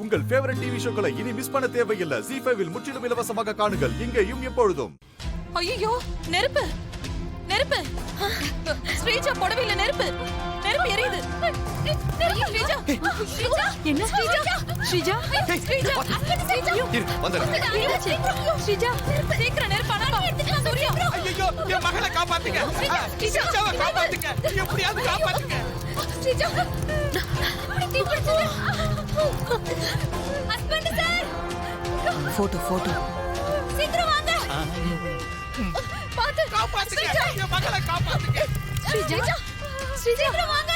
உங்கள் favourite TV ஷோக்களை இனி miss பண்ண தேவையில்லை. ZEE5 இல் முற்றிலும் இலவசமாக காணுங்கள். இங்கேயும் எப்பொழுதும். ஐயோ, நெருப்பு நெருப்பு! ஸ்ரீஜா புடவையில நெருப்பு நெருப்பு எரியுது. ஸ்ரீஜா, ஸ்ரீஜா, என்ன ஸ்ரீஜா? ஸ்ரீஜா, ஸ்ரீஜா, ஸ்ரீஜா, சீக்கிரம் நெருப்பு அணைப்பா. சூர்யா, ஐயோ, என் மகளை காப்பாத்துங்க. ஸ்ரீஜாவை காப்பாத்துங்க. எப்படியாவது காப்பாத்துங்க. ஸ்ரீஜா, தீ பிடிச்சது. ஹஸ்பண்ட் சார், போட்டோ சீக்கிரம் வாங்க. பாத்து காப்பாத்துங்க. என் மகளை காப்பாத்துங்க. ஸ்ரீஜா, சீக்கிரம் வாங்க.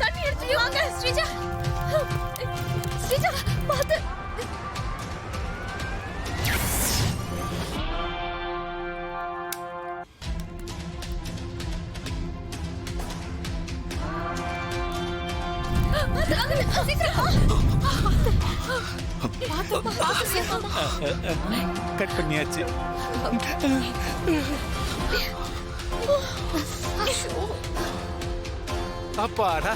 தண்ணி எடுத்து வாங்க. ஸ்ரீஜா, ஸ்ரீஜா, பாத்து. கட் பண்ணியாச்சு. அப்பாடா.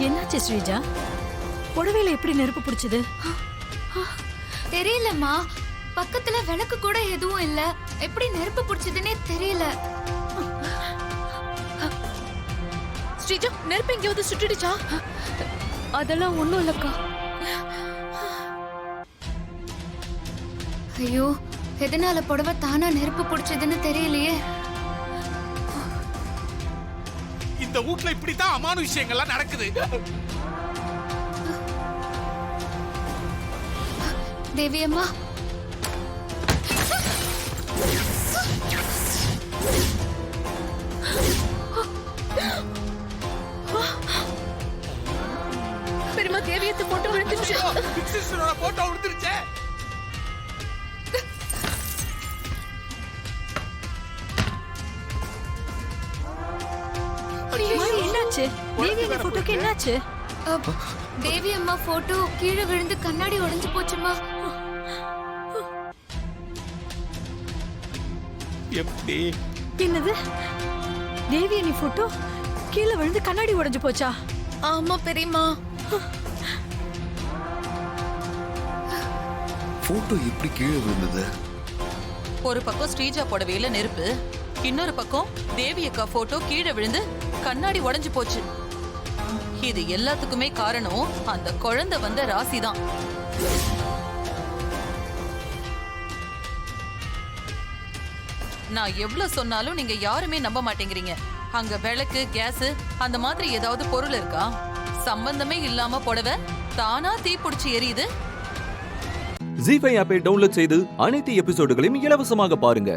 என்னாச்சு ஸ்ரீஜா? புடவையில எப்படி நெருப்பு பிடிச்சது? தெரியலம்மா, பக்கத்துல விளக்கு கூட எதுவும் இல்ல. எப்படி நெருப்பு பிடிச்சதுன்னே தெரியல. ஸ்ரீஜா, நெருப்பு எங்கேயாவது சுட்டுடுச்சா? அதெல்லாம் ஒண்ணும் இல்லக்கா. ஐயோ, எதனால புடவை தானா நெருப்பு பிடிச்சதுன்னு தெரியலையே. இந்த வீட்ல இப்படித்தான் அமான விஷயங்கள்லாம் நடக்குது. தேவி அம்மா, பெரியமா, தேவியத்தை போட்டு விழுந்துச்சு. சிஸ்டரோட போட்டோ விழுந்துருச்சே. என்னாச்சு? தேவி போட்டோக்கு என்னாச்சு? தேவி அம்மா போட்டோ கீழே விழுந்து கண்ணாடி உடைஞ்சு போச்சுமா. எப்படி? என்னது? தேவி அண்ணி போட்டோ கீழே விழுந்து கண்ணாடி உடைஞ்சு போச்சா? ஆமா பெரியமா. போட்டோ எப்படி கீழே விழுந்தது? ஒரு பக்கம் ஸ்ரீஜா புடவையில நெருப்பு, இன்னொரு பக்கம் தேவி அக்கா போட்டோ கீழே விழுந்து கண்ணாடி உடைஞ்சு போச்சு. இது எல்லாத்துக்குமே காரணம் அந்த குழந்தை வந்த ராசி தான். நான் எவ்வளவு சொன்னாலும் நீங்க யாருமே நம்ப மாட்டேங்கிறீங்க. அங்க விளக்கு, கேஸ் அந்த மாதிரி ஏதாவது பொருள் இருக்கா? சம்பந்தமே இல்லாம புடவை தானா தீப்பிடிச்சு எரியுது. ZEE5 ஆப்பை டவுன்லோட் செய்து அனைத்து எபிசோடுகளையும் இலவசமாக பாருங்க.